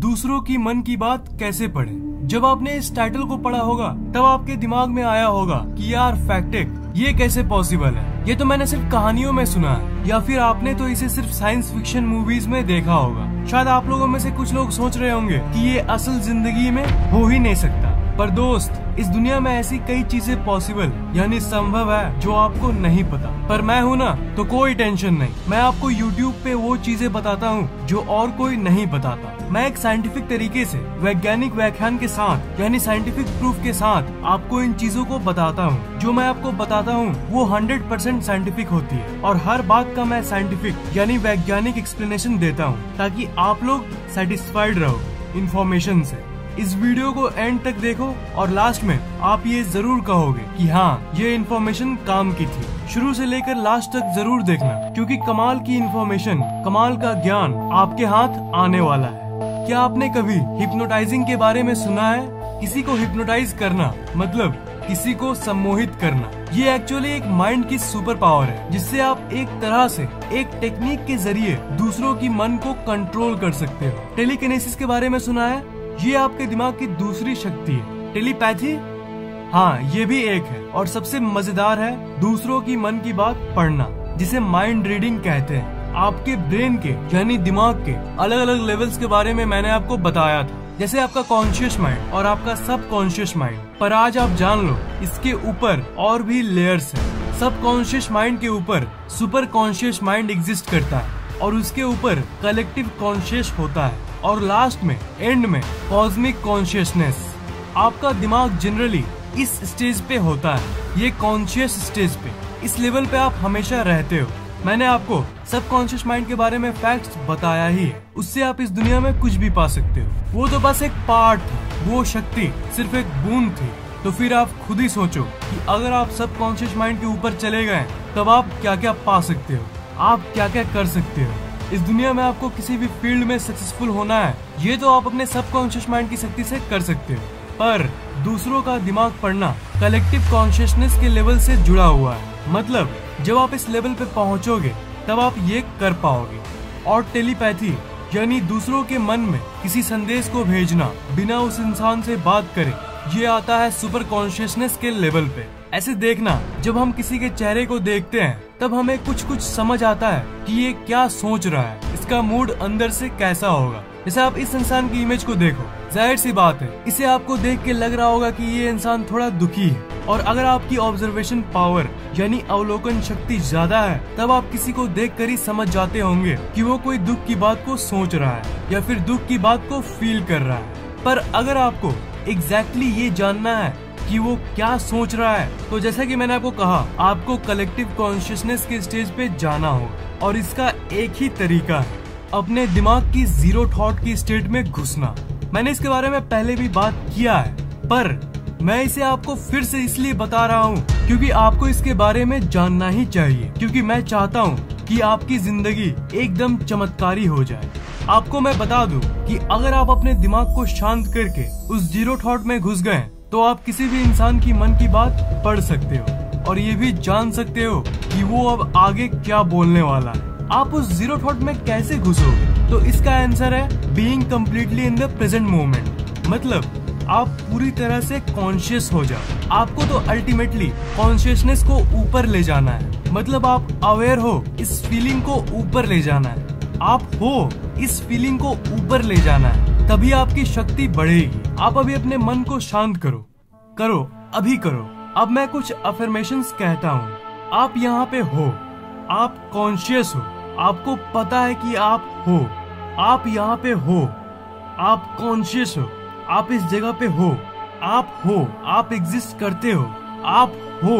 दूसरों की मन की बात कैसे पढ़े। जब आपने इस टाइटल को पढ़ा होगा तब आपके दिमाग में आया होगा कि यार फैक्टिक ये कैसे पॉसिबल है, ये तो मैंने सिर्फ कहानियों में सुना है, या फिर आपने तो इसे सिर्फ साइंस फिक्शन मूवीज में देखा होगा। शायद आप लोगों में से कुछ लोग सोच रहे होंगे कि ये असल जिंदगी में हो ही नहीं सकता। पर दोस्त, इस दुनिया में ऐसी कई चीजें पॉसिबल यानी संभव है जो आपको नहीं पता। पर मैं हूँ ना, तो कोई टेंशन नहीं, मैं आपको YouTube पे वो चीजें बताता हूँ जो और कोई नहीं बताता। मैं एक साइंटिफिक तरीके से वैज्ञानिक व्याख्यान के साथ यानी साइंटिफिक प्रूफ के साथ आपको इन चीजों को बताता हूँ। जो मैं आपको बताता हूँ वो 100% साइंटिफिक होती है और हर बात का मैं साइंटिफिक यानी वैज्ञानिक एक्सप्लेनेशन देता हूँ ताकि आप लोग सेटिस्फाइड रहो इन्फॉर्मेशन से। इस वीडियो को एंड तक देखो और लास्ट में आप ये जरूर कहोगे कि हाँ, ये इन्फॉर्मेशन काम की थी। शुरू से लेकर लास्ट तक जरूर देखना, क्योंकि कमाल की इन्फॉर्मेशन, कमाल का ज्ञान आपके हाथ आने वाला है। क्या आपने कभी हिप्नोटाइजिंग के बारे में सुना है? किसी को हिप्नोटाइज करना मतलब किसी को सम्मोहित करना। ये एक्चुअली एक माइंड की सुपर पावर है जिससे आप एक तरह से एक टेक्निक के जरिए दूसरों की मन को कंट्रोल कर सकते हो। टेलीकिनेसिस के बारे में सुना है? ये आपके दिमाग की दूसरी शक्ति है। टेलीपैथी, हाँ, ये भी एक है और सबसे मजेदार है दूसरों की मन की बात पढ़ना, जिसे माइंड रीडिंग कहते हैं। आपके ब्रेन के यानी दिमाग के अलग अलग लेवल्स के बारे में मैंने आपको बताया था, जैसे आपका कॉन्शियस माइंड और आपका सब कॉन्शियस माइंड। पर आज आप जान लो, इसके ऊपर और भी लेयर्स है। सब कॉन्शियस माइंड के ऊपर सुपर कॉन्शियस माइंड एग्जिस्ट करता है और उसके ऊपर कलेक्टिव कॉन्शियस होता है और लास्ट में एंड में कॉस्मिक कॉन्शियसनेस। आपका दिमाग जनरली इस स्टेज पे होता है, ये कॉन्शियस स्टेज पे। इस लेवल पे आप हमेशा रहते हो। मैंने आपको सब कॉन्शियस माइंड के बारे में फैक्ट्स बताया ही है, उससे आप इस दुनिया में कुछ भी पा सकते हो। वो तो बस एक पार्ट था, वो शक्ति सिर्फ एक बूंद थी। तो फिर आप खुद ही सोचो कि अगर आप सब कॉन्शियस माइंड के ऊपर चले गए तब आप क्या क्या पा सकते हो, आप क्या क्या कर सकते हो। इस दुनिया में आपको किसी भी फील्ड में सक्सेसफुल होना है, ये तो आप अपने सबकॉन्शियस माइंड की शक्ति से कर सकते हो। पर दूसरों का दिमाग पढ़ना कलेक्टिव कॉन्शियसनेस के लेवल से जुड़ा हुआ है। मतलब जब आप इस लेवल पे पहुंचोगे तब आप ये कर पाओगे। और टेलीपैथी यानी दूसरों के मन में किसी संदेश को भेजना बिना उस इंसान से बात करे, ये आता है सुपर कॉन्शियसनेस के लेवल पे। ऐसे देखना, जब हम किसी के चेहरे को देखते हैं तब हमें कुछ कुछ समझ आता है कि ये क्या सोच रहा है, इसका मूड अंदर से कैसा होगा। जैसे आप इस इंसान की इमेज को देखो, जाहिर सी बात है इसे आपको देख के लग रहा होगा कि ये इंसान थोड़ा दुखी है। और अगर आपकी ऑब्जर्वेशन पावर यानी अवलोकन शक्ति ज्यादा है तब आप किसी को देख कर ही समझ जाते होंगे कि वो कोई दुख की बात को सोच रहा है या फिर दुख की बात को फील कर रहा है। पर अगर आपको एग्जैक्टली ये जानना है कि वो क्या सोच रहा है, तो जैसा कि मैंने आपको कहा, आपको कलेक्टिव कॉन्शियसनेस के स्टेज पे जाना होगा। और इसका एक ही तरीका है, अपने दिमाग की जीरो थॉट की स्टेट में घुसना। मैंने इसके बारे में पहले भी बात किया है, पर मैं इसे आपको फिर से इसलिए बता रहा हूँ क्योंकि आपको इसके बारे में जानना ही चाहिए, क्योंकि मैं चाहता हूँ कि आपकी जिंदगी एकदम चमत्कारी हो जाए। आपको मैं बता दूं कि अगर आप अपने दिमाग को शांत करके उस जीरो थॉट में घुस गए तो आप किसी भी इंसान की मन की बात पढ़ सकते हो और ये भी जान सकते हो कि वो अब आगे क्या बोलने वाला है। आप उस जीरो थॉट में कैसे घुसोगे? तो इसका आंसर है being completely in the present moment. मतलब आप पूरी तरह से कॉन्शियस हो जाओ। आपको तो अल्टीमेटली कॉन्शियसनेस को ऊपर ले जाना है। मतलब आप अवेयर हो, इस फीलिंग को ऊपर ले जाना है। आप हो, इस फीलिंग को ऊपर ले जाना है, तभी आपकी शक्ति बढ़ेगी। आप अभी अपने मन को शांत करो, अभी करो। अब मैं कुछ अफर्मेशंस कहता हूँ। आप यहाँ पे हो, आप कॉन्शियस हो, आपको पता है कि आप हो, आप यहाँ पे हो, आप कॉन्शियस हो, आप इस जगह पे हो, आप एग्जिस्ट करते हो, आप हो।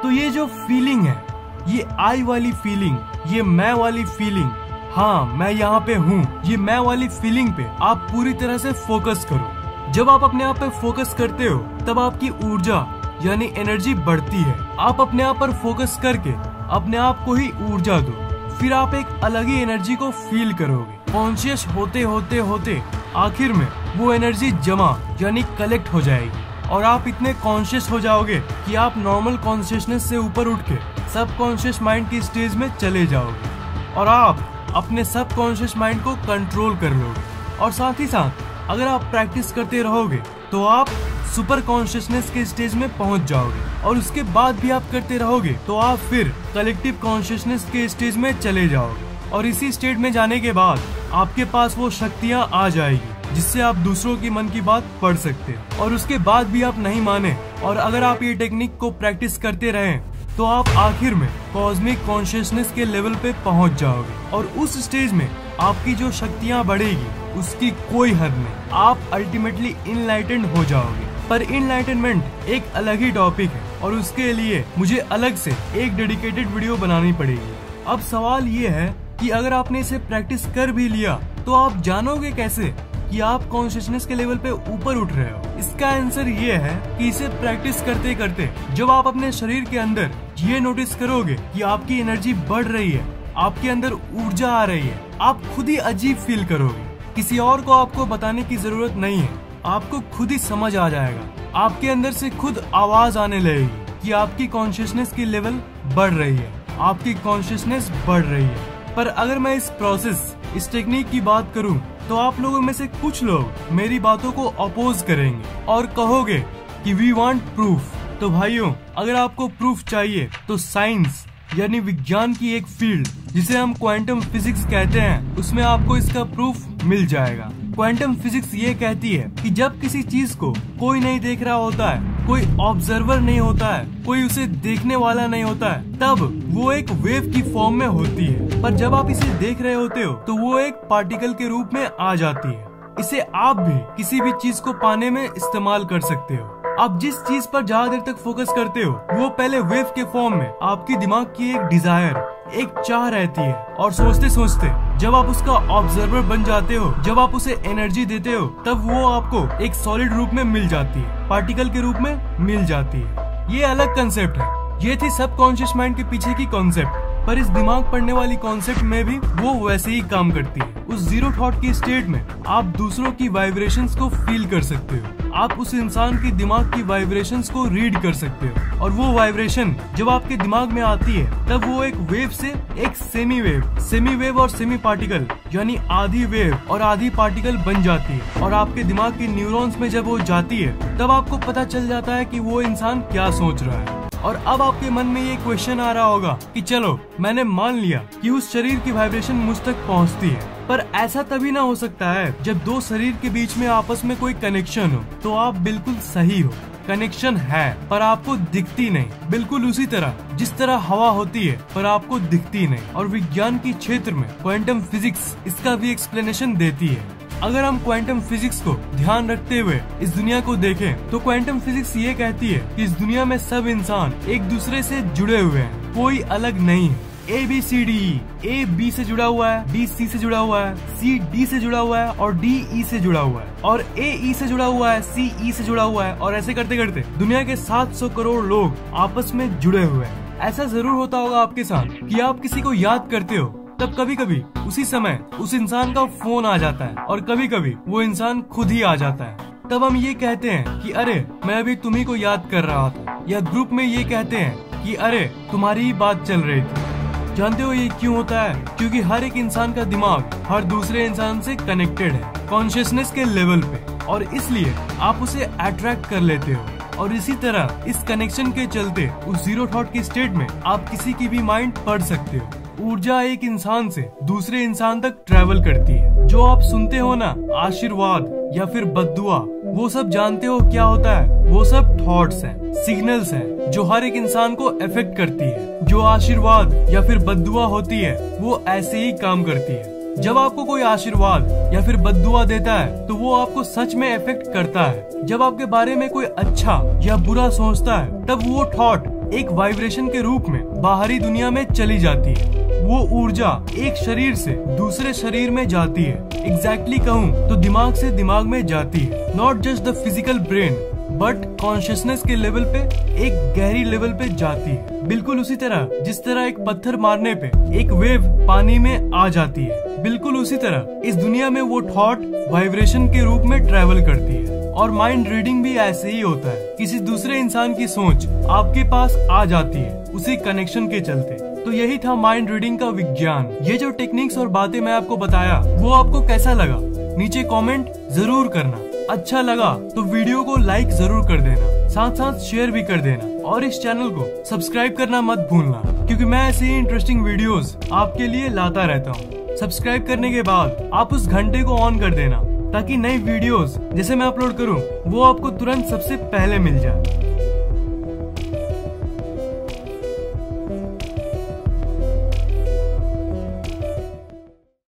तो ये जो फीलिंग है, ये आई वाली फीलिंग, ये मैं वाली फीलिंग, हाँ मैं यहाँ पे हूँ, ये मैं वाली फीलिंग पे आप पूरी तरह से फोकस करो। जब आप अपने आप पे फोकस करते हो तब आपकी ऊर्जा यानी एनर्जी बढ़ती है। आप अपने आप पर फोकस करके अपने आप को ही ऊर्जा दो, फिर आप एक अलग ही एनर्जी को फील करोगे। कॉन्शियस होते होते होते आखिर में वो एनर्जी जमा यानी कलेक्ट हो जाएगी और आप इतने कॉन्शियस हो जाओगे कि आप नॉर्मल कॉन्शियसनेस से ऊपर उठ के सब कॉन्शियस माइंड की स्टेज में चले जाओगे और आप अपने सब कॉन्शियस माइंड को कंट्रोल कर लोगे। और साथ ही साथ अगर आप प्रैक्टिस करते रहोगे तो आप सुपर कॉन्शियसनेस के स्टेज में पहुंच जाओगे, और उसके बाद भी आप करते रहोगे तो आप फिर कलेक्टिव कॉन्शियसनेस के स्टेज में चले जाओगे, और इसी स्टेट में जाने के बाद आपके पास वो शक्तियां आ जाएगी जिससे आप दूसरों की मन की बात पढ़ सकते हैं। और उसके बाद भी आप नहीं माने और अगर आप ये टेक्निक को प्रैक्टिस करते रहें तो आप आखिर में कॉस्मिक कॉन्शियसनेस के लेवल पे पहुंच जाओगे, और उस स्टेज में आपकी जो शक्तियां बढ़ेगी उसकी कोई हद नहीं। आप अल्टीमेटली इनलाइटेंड हो जाओगे। पर इनलाइटनमेंट एक अलग ही टॉपिक है और उसके लिए मुझे अलग से एक डेडिकेटेड वीडियो बनानी पड़ेगी। अब सवाल ये है कि अगर आपने इसे प्रैक्टिस कर भी लिया तो आप जानोगे कैसे कि आप कॉन्शियसनेस के लेवल पे ऊपर उठ रहे हो? इसका आंसर ये है कि इसे प्रैक्टिस करते करते जब आप अपने शरीर के अंदर ये नोटिस करोगे कि आपकी एनर्जी बढ़ रही है, आपके अंदर ऊर्जा आ रही है, आप खुद ही अजीब फील करोगे। किसी और को आपको बताने की जरूरत नहीं है, आपको खुद ही समझ आ जाएगा। आपके अंदर से खुद आवाज आने लगेगी कि आपकी कॉन्शियसनेस की लेवल बढ़ रही है, आपकी कॉन्शियसनेस बढ़ रही है। पर अगर मैं इस प्रोसेस, इस टेक्निक की बात करूं तो आप लोगों में से कुछ लोग मेरी बातों को अपोज करेंगे और कहोगे कि वी वांट प्रूफ। तो भाइयों, अगर आपको प्रूफ चाहिए तो साइंस यानी विज्ञान की एक फील्ड जिसे हम क्वांटम फिजिक्स कहते हैं, उसमें आपको इसका प्रूफ मिल जाएगा। क्वांटम फिजिक्स ये कहती है कि जब किसी चीज को कोई नहीं देख रहा होता है, कोई ऑब्जर्वर नहीं होता है, कोई उसे देखने वाला नहीं होता है, तब वो एक वेव की फॉर्म में होती है। पर जब आप इसे देख रहे होते हो तो वो एक पार्टिकल के रूप में आ जाती है। इसे आप भी किसी भी चीज को पाने में इस्तेमाल कर सकते हो। आप जिस चीज पर ज्यादा देर तक फोकस करते हो वो पहले वेव के फॉर्म में आपकी दिमाग की एक डिजायर, एक चाह रहती है, और सोचते सोचते जब आप उसका ऑब्जर्वर बन जाते हो, जब आप उसे एनर्जी देते हो, तब वो आपको एक सॉलिड रूप में मिल जाती है, पार्टिकल के रूप में मिल जाती है। ये अलग कंसेप्ट है। ये थी सबकॉन्शियस माइंड के पीछे की कॉन्सेप्ट, पर इस दिमाग पढ़ने वाली कॉन्सेप्ट में भी वो वैसे ही काम करती है। उस जीरो थॉट की स्टेट में आप दूसरों की वाइब्रेशंस को फील कर सकते हो, आप उस इंसान की दिमाग की वाइब्रेशंस को रीड कर सकते हो, और वो वाइब्रेशन जब आपके दिमाग में आती है तब वो एक वेव से एक सेमी वेव और सेमी पार्टिकल यानी आधी वेव और आधी पार्टिकल बन जाती है, और आपके दिमाग के न्यूरॉन्स में जब वो जाती है तब आपको पता चल जाता है कि वो इंसान क्या सोच रहा है। और अब आपके मन में ये क्वेश्चन आ रहा होगा कि चलो मैंने मान लिया कि उस शरीर की वाइब्रेशन मुझ तक पहुंचती है, पर ऐसा तभी ना हो सकता है जब दो शरीर के बीच में आपस में कोई कनेक्शन हो। तो आप बिल्कुल सही हो, कनेक्शन है पर आपको दिखती नहीं। बिल्कुल उसी तरह जिस तरह हवा होती है पर आपको दिखती नहीं। और विज्ञान की क्षेत्र में क्वांटम फिजिक्स इसका भी एक्सप्लेनेशन देती है। अगर हम क्वांटम फिजिक्स को ध्यान रखते हुए इस दुनिया को देखें तो क्वांटम फिजिक्स ये कहती है कि इस दुनिया में सब इंसान एक दूसरे से जुड़े हुए हैं, कोई अलग नहीं है। ABCD, A B से जुड़ा हुआ है, B C से जुड़ा हुआ है, C D से जुड़ा हुआ है और D E से जुड़ा हुआ है, और A E से जुड़ा हुआ है, C E से जुड़ा हुआ है, और ऐसे करते करते दुनिया के 700 करोड़ लोग आपस में जुड़े हुए हैं। ऐसा जरूर होता होगा आपके साथ कि आप किसी को याद करते हो तब कभी कभी उसी समय उस इंसान का फोन आ जाता है, और कभी कभी वो इंसान खुद ही आ जाता है। तब हम ये कहते हैं कि अरे मैं अभी तुम्ही को याद कर रहा था, या ग्रुप में ये कहते हैं कि अरे तुम्हारी ही बात चल रही थी। जानते हो ये क्यों होता है? क्योंकि हर एक इंसान का दिमाग हर दूसरे इंसान से कनेक्टेड है कॉन्शियसनेस के लेवल पे, और इसलिए आप उसे अट्रैक्ट कर लेते हो। और इसी तरह इस कनेक्शन के चलते उस जीरो थॉट की स्टेट में आप किसी की भी माइंड पढ़ सकते हो। ऊर्जा एक इंसान से दूसरे इंसान तक ट्रेवल करती है। जो आप सुनते हो ना, आशीर्वाद या फिर बद्दुआ, वो सब जानते हो क्या होता है? वो सब थॉट्स हैं, सिग्नल्स हैं जो हर एक इंसान को अफेक्ट करती है। जो आशीर्वाद या फिर बद्दुआ होती है वो ऐसे ही काम करती है। जब आपको कोई आशीर्वाद या फिर बद्दुआ देता है तो वो आपको सच में इफेक्ट करता है। जब आपके बारे में कोई अच्छा या बुरा सोचता है तब वो थॉट एक वाइब्रेशन के रूप में बाहरी दुनिया में चली जाती है। वो ऊर्जा एक शरीर से दूसरे शरीर में जाती है। एग्जैक्टली कहूँ तो दिमाग से दिमाग में जाती है। Not just the physical brain but consciousness के लेवल पे एक गहरी लेवल पे जाती है। बिल्कुल उसी तरह जिस तरह एक पत्थर मारने पे एक वेव पानी में आ जाती है, बिल्कुल उसी तरह इस दुनिया में वो थॉट वाइब्रेशन के रूप में ट्रेवल करती है। और माइंड रीडिंग भी ऐसे ही होता है। किसी दूसरे इंसान की सोच आपके पास आ जाती है उसी कनेक्शन के चलते। तो यही था माइंड रीडिंग का विज्ञान। ये जो टेक्निक्स और बातें मैं आपको बताया वो आपको कैसा लगा? नीचे कमेंट जरूर करना। अच्छा लगा तो वीडियो को लाइक जरूर कर देना, साथ साथ शेयर भी कर देना और इस चैनल को सब्सक्राइब करना मत भूलना, क्योंकि मैं ऐसे ही इंटरेस्टिंग वीडियोस आपके लिए लाता रहता हूँ। सब्सक्राइब करने के बाद आप उस घंटे को ऑन कर देना ताकि नई वीडियोस जैसे मैं अपलोड करूँ वो आपको तुरंत सबसे पहले मिल जाए।